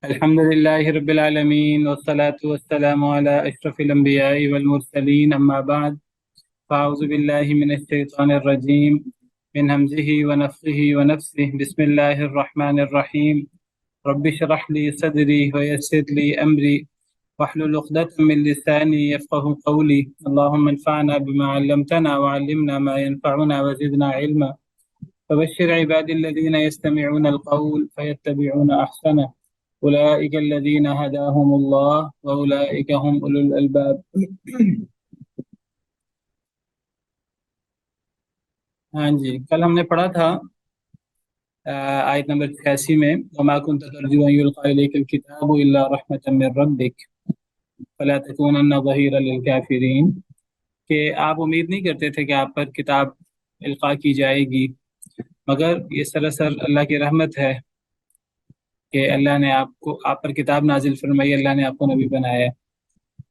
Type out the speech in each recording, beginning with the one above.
الحمد لله رب العالمين والصلاة والسلام على أشرف الأنبياء والمرسلين أما بعد فأعوذ بالله من الشيطان الرجيم من همزه ونفخه ونفسه بسم الله الرحمن الرحيم رب اشرح لي صدري ويسر لي أمري واحلل عقدة من لساني يفقه قولي اللهم انفعنا بما علمتنا وعلمنا ما ينفعنا وزدنا علما فبشر عبادي الذين يستمعون القول فيتبعون أحسنه أولئك الذين هداهم الله وأولئك هم أولو الألباب. ہاں جی، کل ہم نے پڑھا تھا آیت نمبر 86 میں وما كنت ترجو أن يلقى إليك الكتاب إلا رحمة من ربك فلا تكونن ظهيرا للكافرين، کہ آپ امید نہیں کرتے تھے کہ آپ پر کتاب القاء کی جائے گی مگر یہ سراسر اللہ کی رحمت ہے کہ اللہ نے آپ پر کتاب نازل فرمائی، اللہ نے آپ کو نبی بنایا ہے۔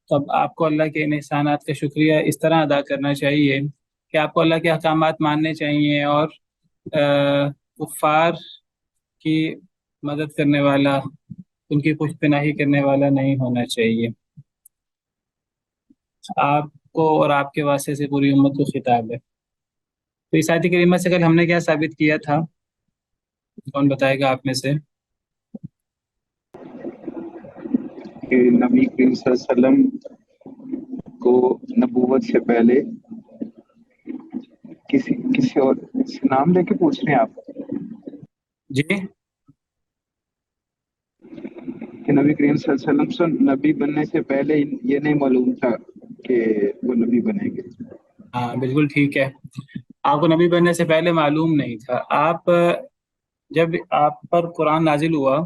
تو اب آپ کو اللہ کے ان احسانات کا شکریہ اس طرح ادا کرنا چاہیے کہ آپ کو اللہ کے احکامات ماننے چاہیے اور کفار کی مدد کرنے والا، ان کی پشت پناہی کرنے والا نہیں ہونا چاہیے۔ آپ کو اور آپ کے واسطے سے پوری امت کو خطاب ہے۔ تو اس آیت کریمہ سے کل ہم نے کیا ثابت کیا تھا؟ کون بتائے گا آپ میں سے؟ کہ نبی کریم صلی اللہ علیہ وسلم کو نبوت سے پہلے کسی اور سے نام لے کے پوچھ رہے ہیں آپ جی، کہ نبی کریم صلی اللہ علیہ وسلم سے نبی بننے سے پہلے یہ نہیں معلوم تھا کہ وہ نبی بنیں گے؟ ہاں بالکل ٹھیک ہے، آپ کو نبی بننے سے پہلے معلوم نہیں تھا۔ جب آپ پر قرآن نازل ہوا،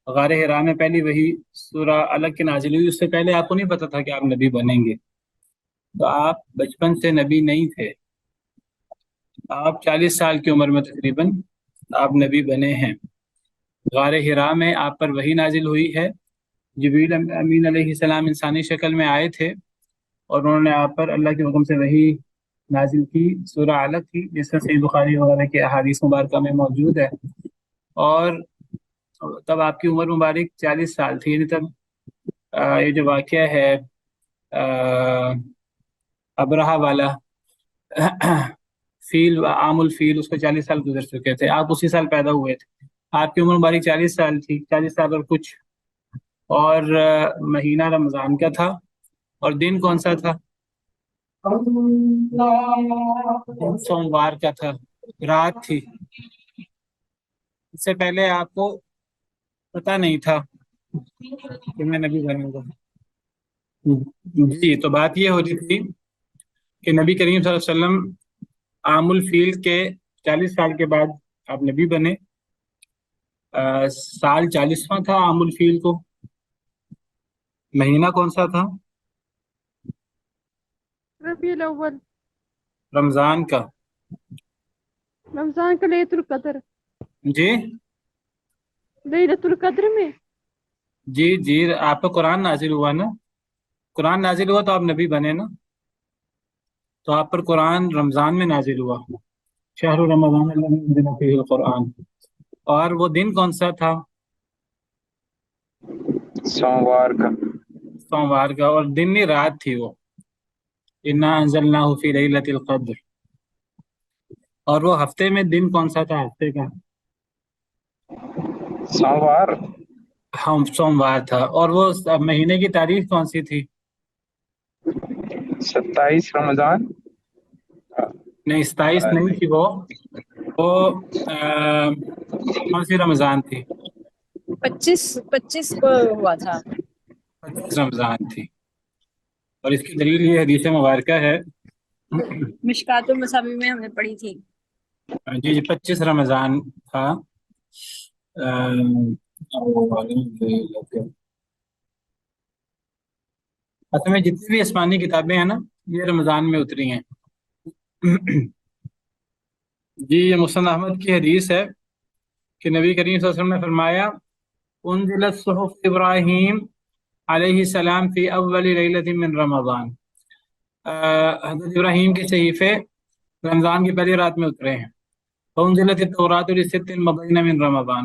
غار حرا میں پہلی وہی سورہ الگ کی نازل ہوئی، اس سے پہلے آپ کو نہیں پتا تھا کہ آپ نبی بنیں گے۔ تو آپ بچپن سے نبی نہیں تھے، آپ 40 سال کی عمر میں تقریباً آپ نبی بنے ہیں۔ غار حرا میں آپ پر وحی نازل ہوئی ہے، جبریل امین علیہ السلام انسانی شکل میں آئے تھے اور انہوں نے آپ پر اللہ کے حکم سے وحی نازل کی، سورہ علق کی، جس کا صحیح بخاری وغیرہ کے احادیث مبارکہ میں موجود ہے۔ اور تب آپ کی عمر مبارک 40 سال تھی، یعنی تب یہ جو واقعہ ہے ابرہہ والا فیل، عام الفیل، اس کو 40 سال گزر چکے تھے، آپ اسی سال پیدا ہوئے تھے۔ آپ کی عمر مبارک 40 سال تھی، 40 سال اور کچھ، اور مہینہ رمضان کا تھا، اور دن کون سا تھا؟ سوموار کا تھا، رات تھی۔ اس سے پہلے آپ کو پتہ نہیں تھا کہ میں نبی بنوں گا۔ جی، تو بات یہ ہو رہی تھی کہ نبی کریم صلی اللہ علیہ وسلم عام الفیل کے 40 سال کے بعد آپ نبی بنے۔ سال 40واں تھا عام الفیل کو، مہینہ کون سا تھا؟ ربیع الاول، رمضان کا۔ رمضان کا لیلۃ القدر، جی لیلۃ القدر میں۔ جی آپ پہ قرآن نازل ہوا نا، قرآن نازل ہوا تو آپ نبی بنے نا، تو آپ پر قرآن رمضان میں نازل ہوا، شہر رمضان الذی انزل فیہ القرآن۔ اور وہ دن کون سا تھا؟ سوموار کا۔ سوموار کا، اور دن نہیں، رات تھی وہ، انا انزلناہ فی لیلۃ القدر۔ اور وہ ہفتے میں دن کون سا تھا ہفتے کا؟ سوموار۔ ہم سوموار تھا۔ اور وہ مہینے کی تاریخ کون سی تھی؟ 27 رمضان۔ نہیں، 27 نہیں تھی، وہ کون سی رمضان تھی؟ 25 کو ہوا تھا۔ 25 رمضان تھی، اور اس کی دلیل یہ حدیث مبارکہ ہے۔ مشکات المصابیح میں ہم نے پڑھی تھی۔ جی 25 رمضان تھا۔ اصل میں جتنی بھی آسمانی کتابیں ہیں نا، یہ رمضان میں اتری ہیں۔ جی، یہ مسند احمد کی حدیث ہے کہ نبی کریم صلی اللہ علیہ وسلم نے فرمایا انزلت صحف ابراہیم علیہ السلام فی اول لیلۃ من رمضان، حضرت ابراہیم کے صحیفے رمضان کی پہلی رات میں اترے ہیں۔ فانزلت التوراۃ لست مضین من رمضان،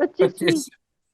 25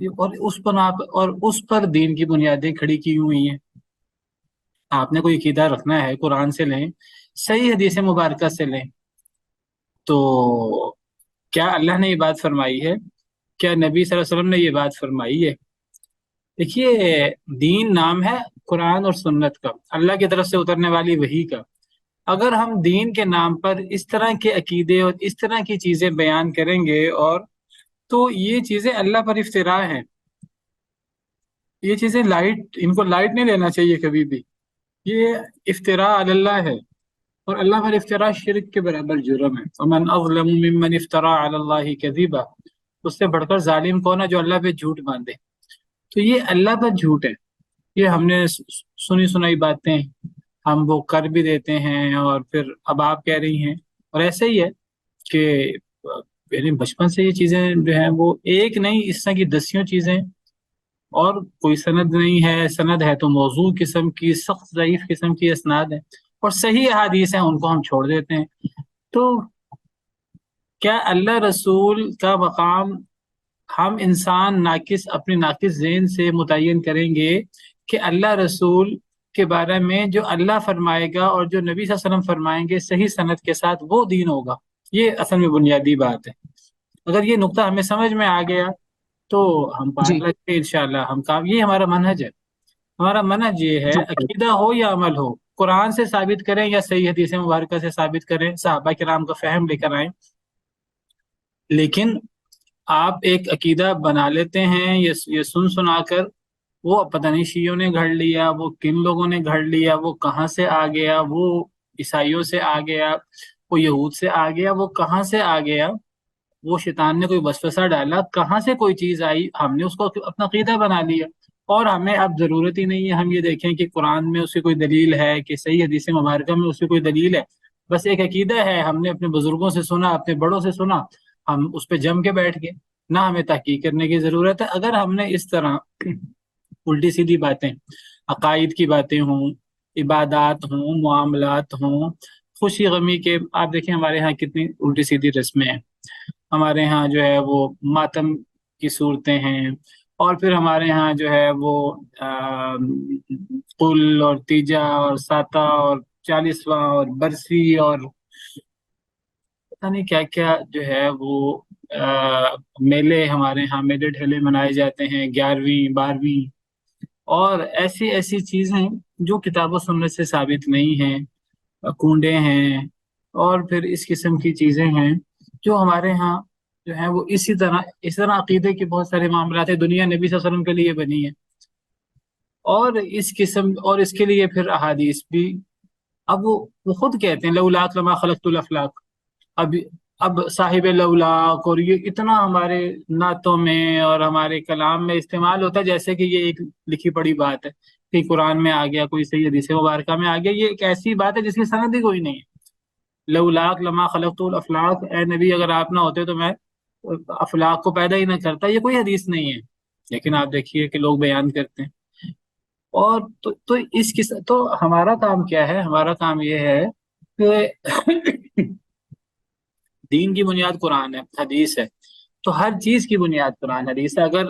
اور اس پر دین کی بنیادیں کھڑی کی ہوئی ہیں. آپ نے کوئی عقیدہ رکھنا ہے، قرآن سے لیں، صحیح حدیث مبارکہ سے لیں. تو کیا اللہ نے یہ بات فرمائی ہے؟ کیا نبی صلی اللہ علیہ وسلم نے یہ بات فرمائی ہے؟ دیکھیے، دین نام ہے قرآن اور سنت کا، اللہ کی طرف سے اترنے والی وحی کا. اگر ہم دین کے نام پر اس طرح کے عقیدے اور اس طرح کی چیزیں بیان کریں گے، اور تو یہ چیزیں اللہ پر افتراء ہیں. یہ چیزیں ان کو لائٹ نہیں لینا چاہیے کبھی بھی. یہ افتراء علی اللہ ہے، اور اللہ پر افتراء شرک کے برابر جرم ہے. ومن اظلم ممن افترا علی اللہ کذبا، اس سے بڑھ کر ظالم کون ہے جو اللہ پہ جھوٹ باندھے. تو یہ اللہ پر جھوٹ ہے. یہ ہم نے سنی سنائی باتیں ہم وہ کر بھی دیتے ہیں، اور پھر اب آپ کہہ رہی ہیں. اور ایسے ہی ہے کہ یعنی بچپن سے یہ چیزیں جو ہیں وہ ایک نہیں، اس طرح کی دسیوں چیزیں، اور کوئی سند نہیں ہے. سند ہے تو موضوع قسم کی، سخت ضعیف قسم کی اسناد ہیں، اور صحیح احادیث ہیں ان کو ہم چھوڑ دیتے ہیں. تو کیا اللہ رسول کا مقام ہم انسان اپنی ناقص ذہن سے متعین کریں گے کہ اللہ رسول کے بارے میں جو اللہ فرمائے گا اور جو نبی صلی اللہ علیہ وسلم فرمائیں گے صحیح سند کے ساتھ، وہ دین ہوگا؟ یہ اصل میں بنیادی بات ہے. اگر یہ نقطہ ہمیں سمجھ میں آ گیا تو ہم پار جی لگتے انشاءاللہ. یہ ہمارا منہج ہے. ہمارا منہج یہ ہے، عقیدہ ہو یا عمل ہو، قرآن سے ثابت کریں یا صحیح حدیث مبارکہ سے ثابت کریں، صحابہ کرام کا فہم لے کر آئیں. لیکن آپ ایک عقیدہ بنا لیتے ہیں یہ سنا کر، وہ پتہ نہیں شیعوں نے گھڑ لیا، وہ کن لوگوں نے گھڑ لیا، وہ کہاں سے آ گیا، وہ عیسائیوں سے آ گیا، وہ یہود سے آ گیا، وہ کہاں سے آ گیا، وہ شیطان نے کوئی وسوسہ ڈالا، کہاں سے کوئی چیز آئی، ہم نے اس کو اپنا عقیدہ بنا لیا. اور ہمیں اب ضرورت ہی نہیں ہے ہم یہ دیکھیں کہ قرآن میں اس کی کوئی دلیل ہے، کہ صحیح حدیث مبارکہ میں اس کی کوئی دلیل ہے. بس ایک عقیدہ ہے، ہم نے اپنے بزرگوں سے سنا، اپنے بڑوں سے سنا، ہم اس پہ جم کے بیٹھ گئے. نہ ہمیں تحقیق کرنے کی ضرورت ہے. اگر ہم نے اس طرح الٹی سیدھی باتیں، عقائد کی باتیں ہوں، عبادات ہوں، معاملات ہوں، خوشی غمی کے، آپ دیکھیں ہمارے ہاں کتنی الٹی سیدھی رسمیں ہیں. ہمارے ہاں جو ہے وہ ماتم کی صورتیں ہیں، اور پھر ہمارے ہاں جو ہے وہ قل اور تیجا اور ساتا اور 40واں اور برسی اور پتہ نہیں کیا کیا جو ہے وہ میلے، ہمارے ہاں میلے ڈھیلے منائے جاتے ہیں، 11ویں 12ویں، اور ایسی ایسی چیزیں جو کتاب و سنت سے ثابت نہیں ہیں، کنڈے ہیں، اور پھر اس قسم کی چیزیں ہیں جو ہمارے ہاں جو ہیں وہ اس طرح عقیدے کے بہت سارے معاملات ہیں. دنیا نبی صلی اللہ علیہ وسلم کے لیے بنی ہے، اور اس کے لیے پھر احادیث بھی. اب وہ خود کہتے ہیں لولاک لما خلقت الافلاق. اب صاحب لولاک اور یہ اتنا ہمارے نعتوں میں اور ہمارے کلام میں استعمال ہوتا ہے جیسے کہ یہ ایک لکھی پڑی بات ہے کہ قرآن میں آ گیا، کوئی صحیح حدیث مبارکہ میں آ گیا. یہ ایک ایسی بات ہے جس کی سند ہی کوئی نہیں ہے. لولاک لما خلقت الافلاق، اے نبی اگر آپ نہ ہوتے تو میں افلاق کو پیدا ہی نہ کرتا. یہ کوئی حدیث نہیں ہے، لیکن آپ دیکھیے کہ لوگ بیان کرتے ہیں. اور تو ہمارا کام کیا ہے؟ ہمارا کام یہ ہے کہ دین کی بنیاد قرآن ہے، حدیث ہے. تو ہر چیز کی بنیاد قرآن حدیث ہے. اگر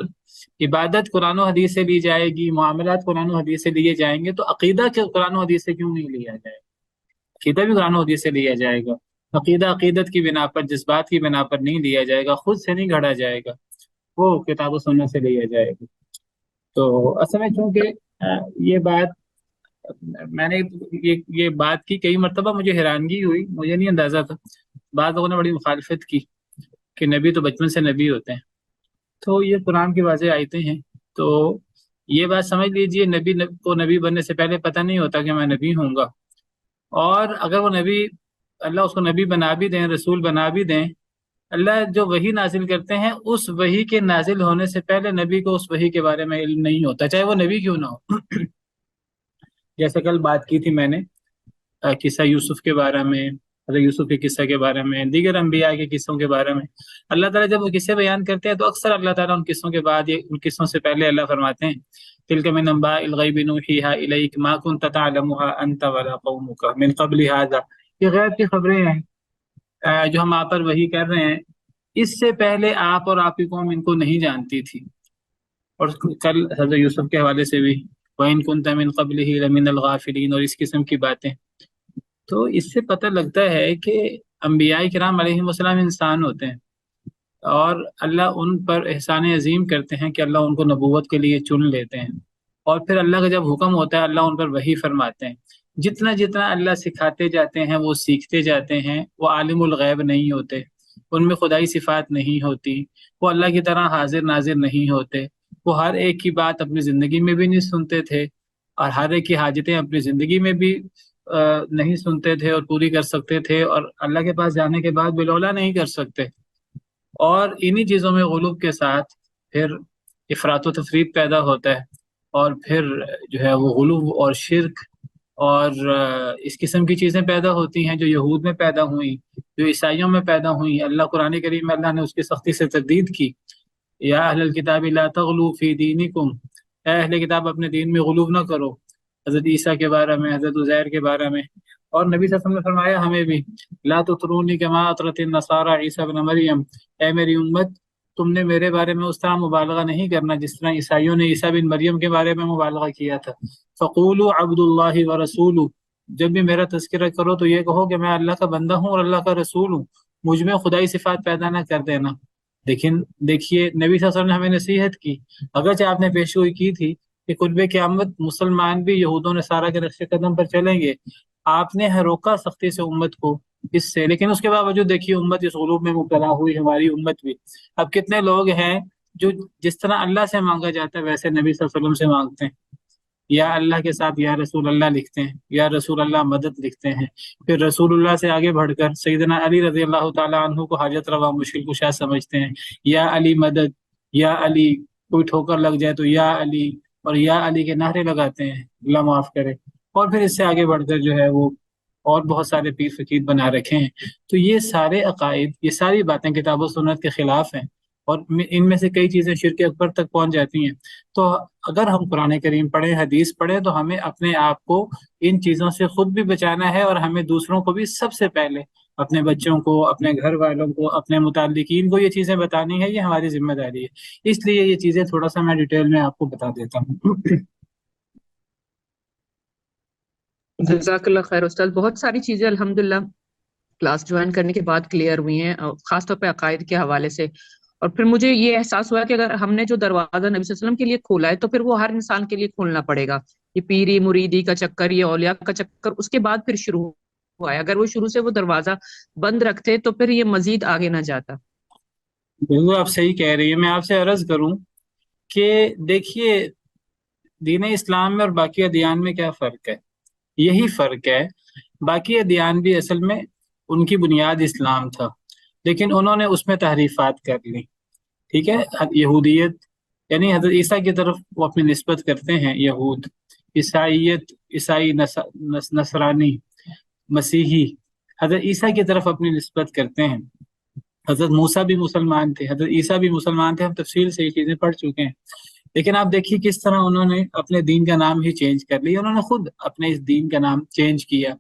عبادت قرآن و حدیث سے لی جائے گی، معاملات قرآن و حدیث سے لیے جائیں گے، تو عقیدہ قرآن و حدیث سے کیوں نہیں لیا جائے گا؟ عقیدہ بھی قرآن و حدیث سے لیا جائے گا. عقیدہ عقیدت کی بنا پر، جذبات کی بنا پر نہیں لیا جائے گا، خود سے نہیں گھڑا جائے گا، وہ کتاب و سنت سے لیا جائے گا. تو اصل میں چونکہ یہ بات میں نے یہ بات کی کئی مرتبہ، مجھے حیرانگی ہوئی، مجھے نہیں اندازہ تھا. بعض لوگوں نے بڑی مخالفت کی کہ نبی تو بچپن سے نبی ہوتے ہیں. تو یہ قرآن کی واضح آیتیں ہیں. تو یہ بات سمجھ لیجئے، نبی کو نبی بننے سے پہلے پتہ نہیں ہوتا کہ میں نبی ہوں گا. اور اگر وہ نبی، اللہ اس کو نبی بنا بھی دیں، رسول بنا بھی دیں، اللہ جو وحی نازل کرتے ہیں اس وحی کے نازل ہونے سے پہلے نبی کو اس وحی کے بارے میں علم نہیں ہوتا، چاہے وہ نبی کیوں نہ ہو. جیسے کل بات کی تھی میں نے قصہ یوسف کے بارے میں، حضرت یوسف کے قصہ کے بارے میں، دیگر انبیاء کے قصوں کے بارے میں. اللہ تعالیٰ جب وہ قصے بیان کرتے ہیں تو اکثر اللہ تعالیٰ ان قصوں کے بعد، ان قصوں سے پہلے اللہ فرماتے ہیں تلک من انباء الغیب نوحیہا الیک ما کنت تعلمھا انت ولا قومک من قبل ھذا. یہ غیب کی خبریں ہیں جو ہم آپ پر وحی کر رہے ہیں، اس سے پہلے آپ اور آپ کی قوم ان کو نہیں جانتی تھی. اور کل حضرت یوسف کے حوالے سے بھی وَإِن كُنتَ مِن قَبْلِهِ لَمِنَ الْغَافِلِينَ اور اس قسم کی باتیں. تو اس سے پتہ لگتا ہے کہ انبیاء کرام علیہ السلام انسان ہوتے ہیں، اور اللہ ان پر احسان عظیم کرتے ہیں کہ اللہ ان کو نبوت کے لیے چن لیتے ہیں، اور پھر اللہ کا جب حکم ہوتا ہے اللہ ان پر وحی فرماتے ہیں. جتنا جتنا اللہ سکھاتے جاتے ہیں وہ سیکھتے جاتے ہیں. وہ عالم الغیب نہیں ہوتے، ان میں خدائی صفات نہیں ہوتی، وہ اللہ کی طرح حاضر ناظر نہیں ہوتے، وہ ہر ایک کی بات اپنی زندگی میں بھی نہیں سنتے تھے، اور ہر ایک کی حاجتیں اپنی زندگی میں بھی نہیں سنتے تھے اور پوری کر سکتے تھے، اور اللہ کے پاس جانے کے بعد بالولا نہیں کر سکتے. اور انہی چیزوں میں غلوب کے ساتھ پھر افراط و تفریط پیدا ہوتا ہے، اور پھر جو ہے وہ غلو اور شرک اور اس قسم کی چیزیں پیدا ہوتی ہیں جو یہود میں پیدا ہوئیں، جو عیسائیوں میں پیدا ہوئیں. اللہ قرآن کریم میں اللہ نے اس کی سختی سے تردید کی، یا اہل الکتاب لا تغلوا فی دینکم، اے اہل کتاب اپنے دین میں غلو نہ کرو، حضرت عیسیٰ کے بارے میں، حضرت عزیر کے بارے میں. اور نبی صلی اللہ علیہ وسلم نے فرمایا ہمیں بھی، لا تطرونی کما اطرت النصارى عیسیٰ ابن مریم، اے میری امت تم نے میرے بارے میں اس طرح مبالغہ نہیں کرنا جس طرح عیسائیوں نے عیسیٰ بن مریم کے بارے میں مبالغہ کیا تھا. فقولوا عبد اللہ ورسولہ، جب بھی میرا تذکرہ کرو تو یہ کہو کہ میں اللہ کا بندہ ہوں اور اللہ کا رسول ہوں، مجھ میں خدائی صفات پیدا نہ کر دینا. لیکن دیکھیے نبی صلی اللہ علیہ وسلم نے ہمیں نصیحت کی، اگرچہ آپ نے پیشگوئی کی تھی کہ قرب قیامت مسلمان بھی یہود و نصارہ کے نقش قدم پر چلیں گے، آپ نے روکا سختی سے امت کو اس سے، لیکن اس کے باوجود دیکھیے امت اس غلوب میں مبتلا ہوئی، ہماری امت بھی. اب کتنے لوگ ہیں جو جس طرح اللہ سے مانگا جاتا ہے ویسے نبی صلی اللہ علیہ وسلم سے مانگتے ہیں، یا اللہ کے ساتھ یا رسول اللہ لکھتے ہیں، یا رسول اللہ مدد لکھتے ہیں، پھر رسول اللہ سے آگے بڑھ کر سیدنا علی رضی اللہ تعالیٰ عنہ کو حاجت روا مشکل کشا سمجھتے ہیں، یا علی مدد، یا علی، کوئی ٹھوکر لگ جائے تو یا علی، اور یا علی کے نعرے لگاتے ہیں، اللہ معاف کرے. اور پھر اس سے آگے بڑھ کر جو ہے وہ اور بہت سارے پیر فقیر بنا رکھے ہیں. تو یہ سارے عقائد، یہ ساری باتیں کتاب و سنت کے خلاف ہیں، اور ان میں سے کئی چیزیں شرک اکبر تک پہنچ جاتی ہیں. تو اگر ہم قرآن کریم پڑھیں، حدیث پڑھیں، تو ہمیں اپنے آپ کو ان چیزوں سے خود بھی بچانا ہے، اور ہمیں دوسروں کو بھی سب سے پہلے اپنے بچوں کو، اپنے گھر والوں کو، اپنے متعلقین کو یہ چیزیں بتانی ہے. یہ ہماری ذمہ داری ہے. اس لیے یہ چیزیں تھوڑا سا میں ڈیٹیل میں آپ کو بتا دیتا ہوں. جزاک اللہ خیر استاد. بہت ساری چیزیں الحمدللہ کلاس جوائن کرنے کے بعد کلیئر ہوئی ہیں، خاص طور پہ عقائد کے حوالے سے. اور پھر مجھے یہ احساس ہوا کہ اگر ہم نے جو دروازہ نبی صلی اللہ علیہ وسلم کے لیے کھولا ہے تو پھر وہ ہر انسان کے لیے کھولنا پڑے گا. یہ پیری مریدی کا چکر، یہ اولیاء کا چکر اس کے بعد پھر شروع ہوا ہے. اگر وہ شروع سے وہ دروازہ بند رکھتے تو پھر یہ مزید آگے نہ جاتا. بالکل آپ صحیح کہہ رہی ہیں. میں آپ سے عرض کروں کہ دیکھیے دین اسلام میں اور باقی ادیان میں کیا فرق ہے. یہی فرق ہے، باقی ادیان بھی اصل میں ان کی بنیاد اسلام تھا، لیکن انہوں نے اس میں تحریفات کر لی. ٹھیک ہے، یہودیت یعنی حضرت عیسیٰ کی طرف وہ اپنی نسبت کرتے ہیں یہود، عیسائیت، عیسائی، نصرانی، مسیحی حضرت عیسیٰ کی طرف اپنی نسبت کرتے ہیں. حضرت موسیٰ بھی مسلمان تھے، حضرت عیسیٰ بھی مسلمان تھے، ہم تفصیل سے یہ چیزیں پڑھ چکے ہیں. لیکن آپ دیکھیے کس طرح انہوں نے اپنے دین کا نام ہی چینج کر لیا. انہوں نے خود اپنے اس دین کا نام چینج کیا،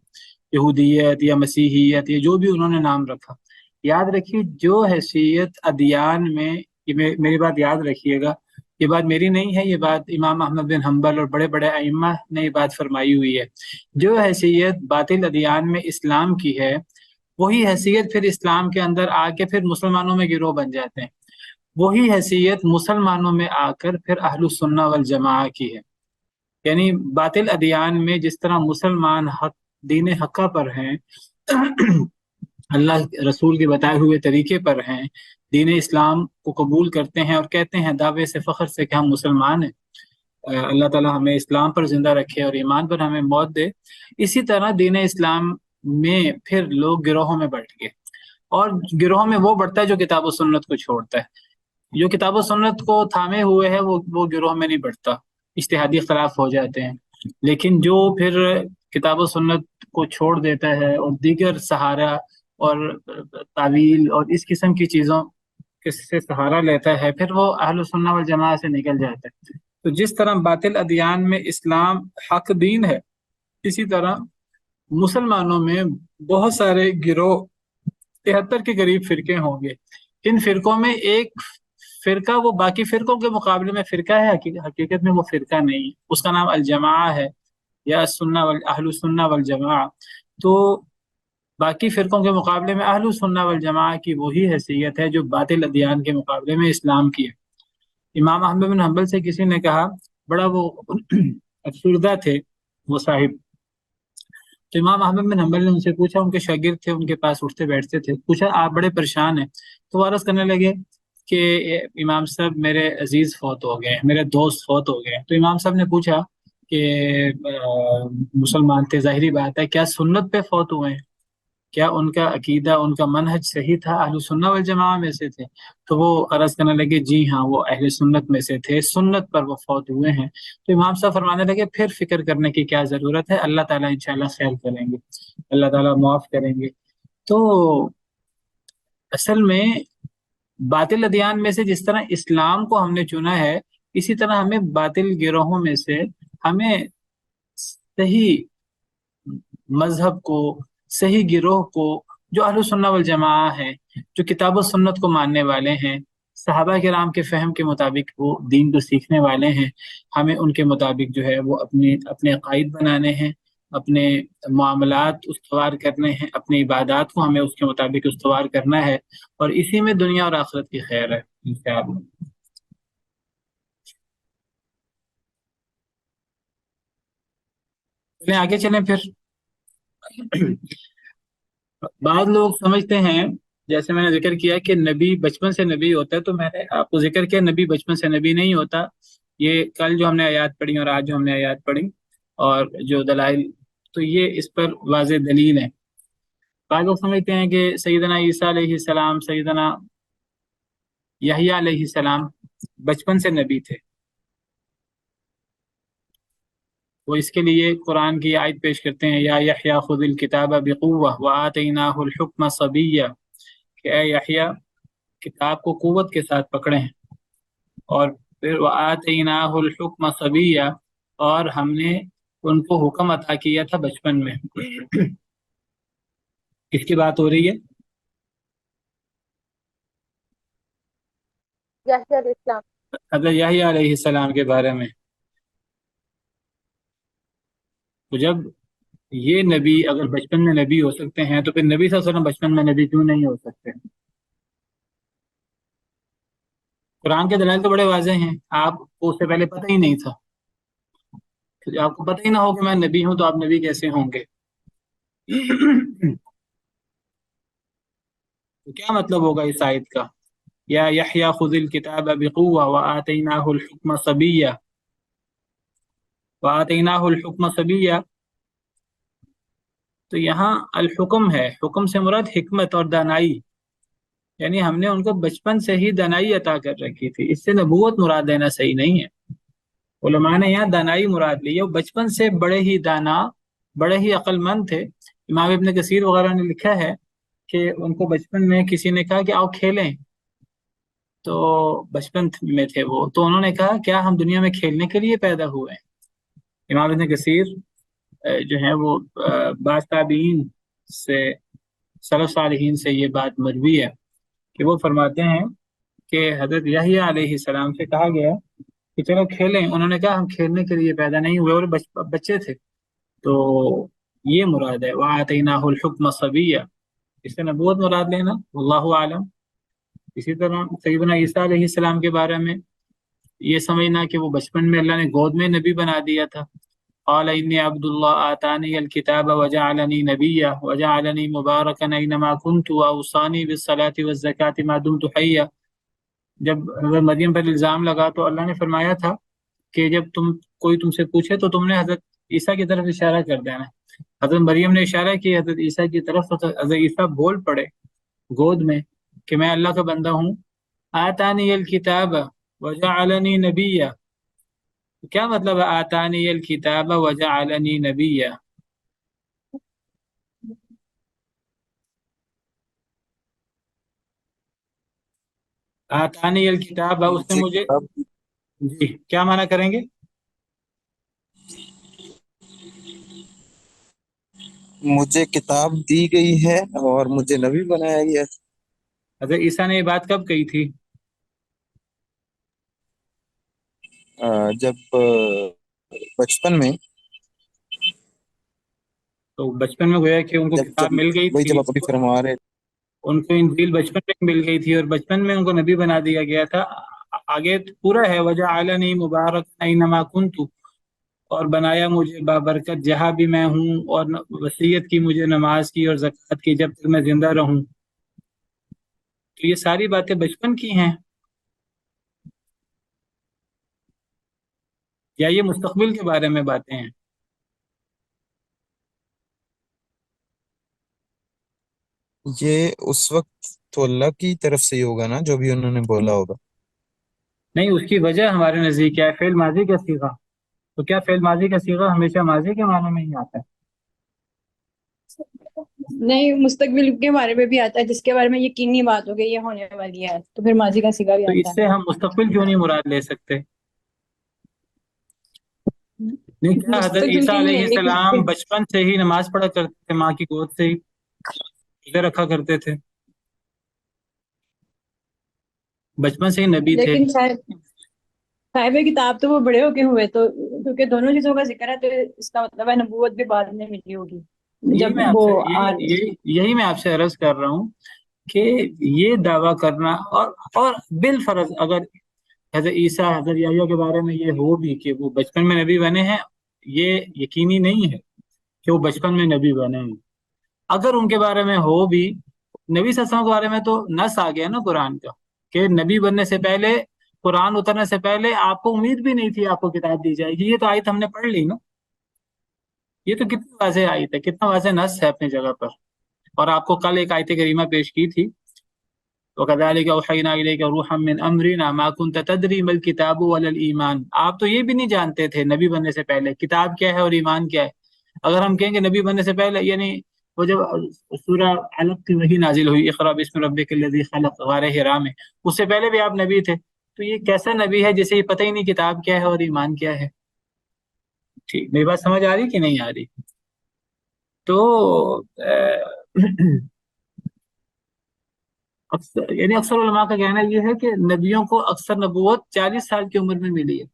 یہودیت یا مسیحیت یا جو بھی انہوں نے نام رکھا. یاد رکھیے جو حیثیت ادیان میں، میری بات یاد رکھیے گا، یہ بات میری نہیں ہے، یہ بات امام احمد بن حنبل اور بڑے بڑے ائمہ نے یہ بات فرمائی ہوئی ہے. جو حیثیت باطل ادیان میں اسلام کی ہے، وہی حیثیت پھر اسلام کے اندر آ کے پھر مسلمانوں میں گروہ بن جاتے ہیں. وہی حیثیت مسلمانوں میں آ کر پھر اہل السنہ والجماعہ کی ہے. یعنی باطل ادیان میں جس طرح مسلمان حق دین حقہ پر ہیں، اللہ رسول کے بتائے ہوئے طریقے پر ہیں، دین اسلام کو قبول کرتے ہیں اور کہتے ہیں دعوے سے فخر سے کہ ہم مسلمان ہیں، اللہ تعالیٰ ہمیں اسلام پر زندہ رکھے اور ایمان پر ہمیں موت دے. اسی طرح دین اسلام میں پھر لوگ گروہوں میں بٹ گئے، اور گروہوں میں وہ بڑھتا ہے جو کتاب و سنت کو چھوڑتا ہے. جو کتاب و سنت کو تھامے ہوئے ہے وہ گروہ میں نہیں بڑھتا، اجتہادی اختلاف ہو جاتے ہیں. لیکن جو پھر کتاب و سنت کو چھوڑ دیتا ہے اور دیگر سہارا اور تعویل اور اس قسم کی چیزوں سے سہارا لیتا ہے، پھر وہ اہل السنہ والجماعہ سے نکل جاتا ہے. تو جس طرح باطل ادیان میں اسلام حق دین ہے، اسی طرح مسلمانوں میں بہت سارے گروہ 73 کے قریب فرقے ہوں گے. ان فرقوں میں ایک فرقہ وہ باقی فرقوں کے مقابلے میں فرقہ ہے، حقیقت میں وہ فرقہ نہیں ہے، اس کا نام الجماعہ ہے یا اہل السنہ والجماعہ۔ تو باقی فرقوں کے مقابلے میں اہل السنہ والجماعہ کی وہی حیثیت ہے جو باطل ادیان کے مقابلے میں اسلام کی ہے۔ امام احمد بن حنبل سے کسی نے کہا، بڑا وہ افسردہ تھے وہ صاحب، تو امام احمد بن حنبل نے ان سے پوچھا، ان کے شاگرد تھے، ان کے پاس اٹھتے بیٹھتے تھے، پوچھا آپ بڑے پریشان ہیں؟ تو وہ عرض کرنے لگے کہ امام صاحب میرے عزیز فوت ہو گئے، میرے دوست فوت ہو گئے۔ تو امام صاحب نے پوچھا کہ مسلمان تھے، ظاہری بات ہے، کیا سنت پہ فوت ہوئے ہیں؟ کیا ان کا عقیدہ، ان کا منہج صحیح تھا، اہل سنہ والجماعہ میں سے تھے؟ تو وہ عرض کرنے لگے جی ہاں، وہ اہل سنت میں سے تھے، سنت پر وہ فوت ہوئے ہیں۔ تو امام صاحب فرمانے لگے پھر فکر کرنے کی کیا ضرورت ہے، اللہ تعالیٰ انشاءاللہ خیر کریں گے، اللہ تعالیٰ معاف کریں گے۔ تو اصل میں باطل ادیان میں سے جس طرح اسلام کو ہم نے چنا ہے، اسی طرح ہمیں باطل گروہوں میں سے ہمیں صحیح مذہب کو، صحیح گروہ کو، جو اہل سنہ والجماعہ ہیں، جو کتاب و سنت کو ماننے والے ہیں، صحابہ کرام کے فہم کے مطابق وہ دین کو سیکھنے والے ہیں، ہمیں ان کے مطابق جو ہے وہ اپنے عقائد بنانے ہیں، اپنے معاملات استوار کرنے ہیں، اپنی عبادات کو ہمیں اس کے مطابق استوار کرنا ہے، اور اسی میں دنیا اور آخرت کی خیر ہے انشاءاللہ۔ چلیں آگے چلیں پھر۔ بعض لوگ سمجھتے ہیں، جیسے میں نے ذکر کیا کہ نبی بچپن سے نبی ہوتا ہے، تو میں نے آپ کو ذکر کیا نبی بچپن سے نبی نہیں ہوتا۔ یہ کل جو ہم نے آیات پڑھی اور آج جو ہم نے آیات پڑھی اور جو دلائل، تو یہ اس پر واضح دلیل ہے۔ بعض لوگ سمجھتے ہیں کہ سیدنا عیسیٰ علیہ السلام، سیدنا یحییٰ علیہ السلام بچپن سے نبی تھے، وہ اس کے لیے قرآن کی آیت پیش کرتے ہیں، یا یحییٰ خذ الکتاب بقوہ وآتیناہ الحکم صبیہ، کہ اے یحییٰ کتاب کو قوت کے ساتھ پکڑیں، اور پھر وآتیناہ الحکم صبیہ، اور ہم نے ان کو حکم عطا کیا تھا بچپن میں۔ کس کی بات ہو رہی ہے؟ یحییٰ علیہ السلام۔ حضرت یحییٰ علیہ السلام کے بارے میں۔ تو جب یہ نبی اگر بچپن میں نبی ہو سکتے ہیں، تو پھر نبی صلی اللہ علیہ وسلم بچپن میں نبی کیوں نہیں ہو سکتے؟ قرآن کے دلائل تو بڑے واضح ہیں، آپ کو اس سے پہلے پتہ ہی نہیں تھا۔ آپ کو پتہ ہی نہ ہو کہ میں نبی ہوں تو آپ نبی کیسے ہوں گے؟ تو کیا مطلب ہوگا اس آیت کا؟ یا یحییٰ خذ الکتاب بقوہ وآتیناہ الحکم صبیہ، وآتیناہ الحکم صبیہ، تو یہاں الحکم ہے، حکم سے مراد حکمت اور دانائی، یعنی ہم نے ان کو بچپن سے ہی دانائی عطا کر رکھی تھی۔ اس سے نبوت مراد لینا صحیح نہیں ہے، علماء نے یہاں دانائی مراد لی ہے، وہ بچپن سے بڑے ہی دانا، بڑے ہی عقل مند تھے۔ امام ابن کثیر وغیرہ نے لکھا ہے کہ ان کو بچپن میں کسی نے کہا کہ آؤ کھیلیں، تو بچپن میں تھے وہ، تو انہوں نے کہا کیا ہم دنیا میں کھیلنے کے لیے پیدا ہوئے ہیں؟ امام ابن کثیر جو ہیں وہ بعض تابعین سے، سلف صالحین سے یہ بات مروی ہے کہ وہ فرماتے ہیں کہ حضرت یحییٰ علیہ السلام سے کہا گیا کہ چلو کھیلیں، انہوں نے کہا ہم کھیلنے کے لیے پیدا نہیں ہوئے، اور بچے تھے، تو یہ مراد ہے وآتیناہ الحکم صبیہ، اس سے نبوت مراد لینا واللہ عالم۔ اسی طرح سیدنا عیسیٰ علیہ السلام کے بارے میں یہ سمجھنا کہ وہ بچپن میں اللہ نے گود میں نبی بنا دیا تھا، قال انی عبد اللہ آتانی الکتاب وجعلنی نبیا وجعلنی مبارکا اینما کنت واوصانی بالصلاۃ والزکاۃ ما دمت حیا۔ جب حضرت مریم پر الزام لگا تو اللہ نے فرمایا تھا کہ جب کوئی تم سے پوچھے تو تم نے حضرت عیسیٰ کی طرف اشارہ کر دینا۔ حضرت مریم نے اشارہ کیا حضرت عیسیٰ کی طرف، تو حضرت عیسیٰ بول پڑے گود میں کہ میں اللہ کا بندہ ہوں، آتانی الکتاب وجعلنی نبیا۔ کیا مطلب ہے آتانی الکتاب وجعلنی نبیا؟ آتانی الکتاب، اس نے مجھے، جی کیا معنی کریں گے؟ مجھے کتاب دی گئی ہے اور مجھے نبی بنایا گیا۔ حضرت عیسیٰ نے یہ بات کب کہی تھی؟ جب بچپن میں، تو بچپن میں گویا کہ ان کو جب کتاب مل گئی وہی تھی، جب آپ ابھی فرما رہے ان کو انجیل بچپن میں مل گئی تھی اور بچپن میں ان کو نبی بنا دیا گیا تھا. آگے پورا ہے وجعلنی مبارک اینما کنت، اور بنایا مجھے بابرکت جہاں بھی میں ہوں، اور وصیت کی مجھے نماز کی اور زکوٰۃ کی جب تک میں زندہ رہوں. تو یہ ساری باتیں بچپن کی ہیں یا یہ مستقبل کے بارے میں باتیں ہیں؟ یہ اس وقت تو اللہ کی طرف سے ہی ہوگا نا، جو بھی انہوں نے بولا ہوگا. نہیں، اس کی وجہ ہمارے نزدیک کیا ہے؟ فعل ماضی کا صیغہ. تو کیا فعل ماضی کا صیغہ ہمیشہ ماضی کے معنی میں ہی آتا ہے؟ نہیں، مستقبل کے بارے میں بھی آتا ہے، جس کے بارے میں یقینی بات ہو گئی یہ ہونے والی ہے، تو پھر ماضی کا صیغہ بھی تو آتا اس سے ہم مستقبل کیوں نہیں مراد لے سکتے؟ نہیں، ہے. کیا حضرت مستقبل عیسیٰ کے علیہ لیے السلام بچپن سے ہی نماز پڑھا کرتے تھے، ماں کی گود سے ہی روزے رکھا کرتے تھے، بچپن سے ہی نبی تھے؟ لیکن صاحب کتاب تو وہ بڑے ہو کے ہوئے، تو کیونکہ دونوں چیزوں کا ذکر ہے تو اس کا مطلب ہے نبوت بھی بعد میں ملی ہوگی یہی جب میں آپ وہ سے یہی میں آپ سے عرض کر رہا ہوں کہ یہ دعویٰ کرنا اور بالفرض اگر حضرت عیسیٰ حضرت یحییٰ کے بارے میں یہ ہو بھی کہ وہ بچپن میں نبی بنے ہیں، یہ یقینی نہیں ہے کہ وہ بچپن میں نبی بنے ہیں. اگر ان کے بارے میں ہو بھی، نبی صلی اللہ علیہ وسلم کے بارے میں تو نص آ گیا نا قرآن کا کہ نبی بننے سے پہلے، قرآن اترنے سے پہلے آپ کو امید بھی نہیں تھی آپ کو کتاب دی جائے گی. یہ تو آیت ہم نے پڑھ لی نا، یہ تو کتنی واضح آیت ہے، کتنا واضح نص ہے اپنی جگہ پر. اور آپ کو کل ایک آیت کریمہ پیش کی تھی، وَكَذَلِكَ أَوْحَيْنَا إِلَيْكَ رُوحًا مِّنْ أَمْرِنَا مَا كُنْتَ تَدْرِي مَا الْكِتَابُ وَلَا الْإِيمَانُ. آپ تو یہ بھی نہیں جانتے تھے نبی بننے سے پہلے کتاب کیا ہے اور ایمان کیا ہے. اگر ہم کہیں گے نبی بننے سے پہلے، یعنی وہ جب سورہ علق کی وحی نازل ہوئی، اقرأ بسم ربک الذی خلق، غار حرا میں، اس سے پہلے بھی آپ نبی تھے. تو یہ کیسا نبی ہے جسے یہ پتہ ہی نہیں کتاب کیا ہے اور ایمان کیا ہے؟ ٹھیک، میری بات سمجھ آ رہی کہ نہیں آ رہی؟ تو اکثر علماء کا کہنا یہ ہے کہ نبیوں کو اکثر نبوت 40 سال کی عمر میں ملی ہے.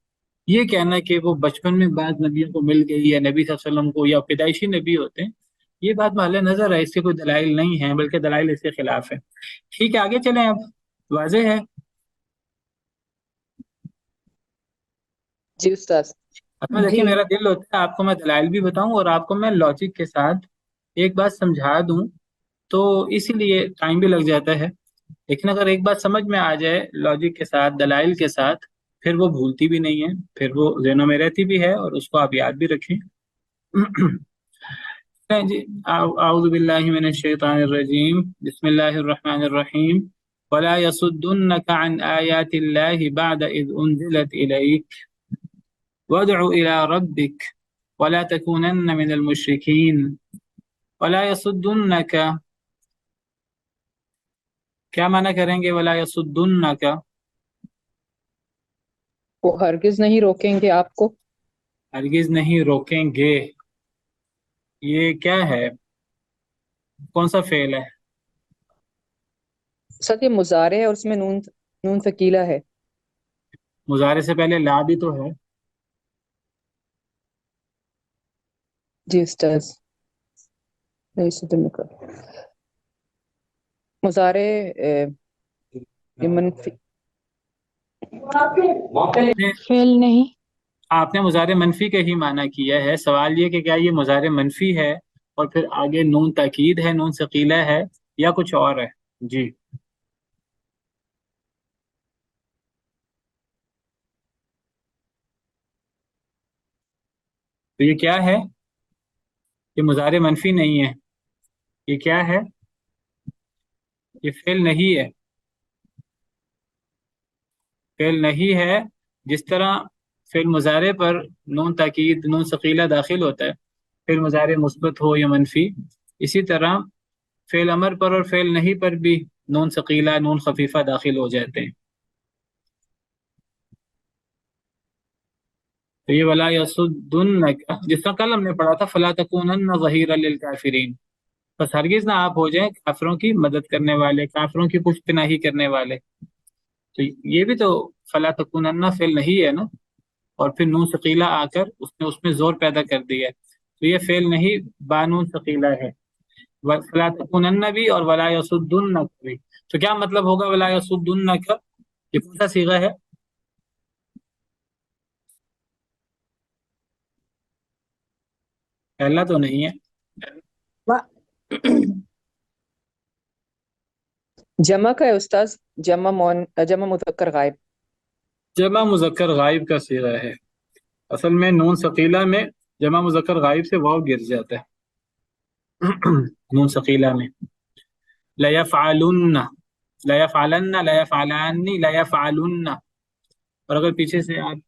یہ کہنا کہ وہ بچپن میں بعض نبیوں کو مل گئی یا نبی صلی اللہ علیہ وسلم کو یا پیدائشی نبی ہوتے ہیں، یہ بات محل نظر ہے، اس کے کوئی دلائل نہیں ہیں، بلکہ دلائل اس کے خلاف ہے. ٹھیک ہے، آگے چلیں. اب واضح ہے؟ جی استاد. اب میں دیکھیں، جی میرا دل ہوتا ہے آپ کو میں دلائل بھی بتاؤں اور آپ کو میں لاجک کے ساتھ ایک بات سمجھا دوں، تو اسی لیے ٹائم بھی لگ جاتا ہے. لیکن اگر ایک بات سمجھ میں آ جائے لاجک کے ساتھ، دلائل کے ساتھ، پھر وہ بھولتی بھی نہیں ہے، پھر وہ ذہنوں میں رہتی بھی ہے اور اس کو آپ یاد بھی رکھیں. جی، اعوذ باللہ من الشیطان الرجیم، بسم اللہ الرحمن الرحیم. ولا يصدنك عن آیات اللہ بعد اذ انزلت الیک وادع الى ربک ولا تکونن من المشرکین. ولا يصدنك، کیا معنی کریں گے ولا يصدنك؟ وہ ہرگز نہیں روکیں گے آپ کو. ہرگز نہیں روکیں گے، یہ کیا ہے؟ کون سا فعل ہے؟ سر یہ مضارع ہے اور اس میں نون ثقیلہ ہے. مضارع سے پہلے لا بھی تو ہے. جی استاذ. مضارع یہ منفی فعل نہیں. آپ نے مضارع منفی کا ہی معنی کیا ہے. سوال یہ کہ کیا یہ مضارع منفی ہے اور پھر آگے نون تاکید ہے، نون ثقیلہ ہے، یا کچھ اور ہے؟ جی، تو یہ کیا ہے؟ یہ مضارع منفی نہیں ہے. یہ کیا ہے؟ یہ فعل نہیں ہے. فعل نہیں ہے. جس طرح فعل مضارع پر نون تاکید، نون ثقیلہ داخل ہوتا ہے، فعل مضارع مثبت ہو یا منفی، اسی طرح فعل امر پر اور فعل نہیں پر بھی نون ثقیلہ، نون خفیفہ داخل ہو جاتے ہیں. تو یہ ولا یصدنک، جس طرح کل ہم نے پڑھا تھا فلا تکونن ظہیرا للکافرین، بس ہرگز نہ آپ ہو جائیں کافروں کی مدد کرنے والے، کافروں کی پشت پناہی کرنے والے. تو یہ بھی تو فلا تکونن فعل نہیں ہے نا. اور پھر نون ثقیلہ آ کر اس میں زور پیدا کر دیا ہے، تو یہ فعل نہیں بانون ثقیلہ ہے۔ فلا تکونن بھی اور ولا یصدن بھی، تو کیا مطلب ہوگا ولا یصدن کا؟ یہ کون سا صیغہ ہے؟ پہلا تو نہیں ہے، جمع کا ہے استاذ، جمع مذکر غائب۔ جمع مذکر غائب کا صیغہ ہے۔ اصل میں نون ثقیلہ میں جمع مذکر غائب سے واو گر جاتا ہے نون ثقیلہ میں۔ لیفعلن، لیفعلن، لیفعلان، لیفعلن، اور اگر پیچھے سے آپ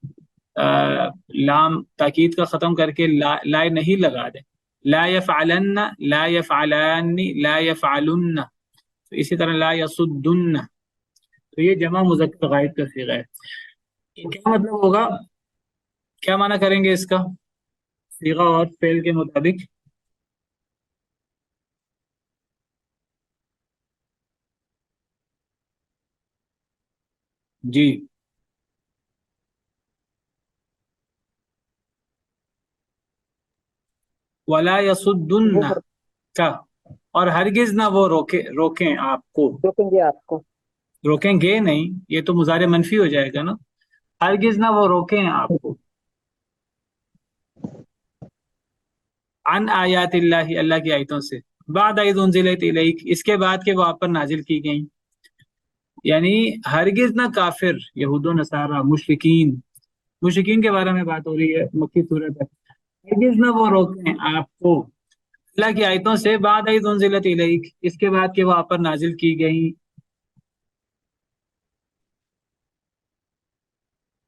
لام تاکید کا ختم کر کے لا نہیں لگا دیں، لا یفعلن، لا یفعلان، لا یفعلن، تو اسی طرح لا یصدن، تو یہ جمع مذکر غائب کا صیغہ ہے۔ کیا مطلب ہوگا، کیا معنی کریں گے اس کا صیغہ اور فعل کے مطابق؟ جی ولا یصدن کا، اور ہرگز نہ وہ روکیں آپ کو، روکیں گے آپ کو، روکیں گے نہیں، یہ تو مضارع منفی ہو جائے گا نا، ہرگز نہ وہ روکیں آپ کو، عن آیات اللہ، اللہ کی آیتوں سے، بعد اذ انزلت الیک، اس کے بعد کہ وہ آپ پر نازل کی گئیں، یعنی ہرگز نہ کافر، یہود و نصارہ، مشرکین کے بارے میں بات ہو رہی ہے مکی صورت ہے، ہرگز نہ وہ روکیں آپ کو اللہ کی آیتوں سے، بعد اذ انزلت الیک، اس کے بعد کہ وہ آپ پر نازل کی گئیں۔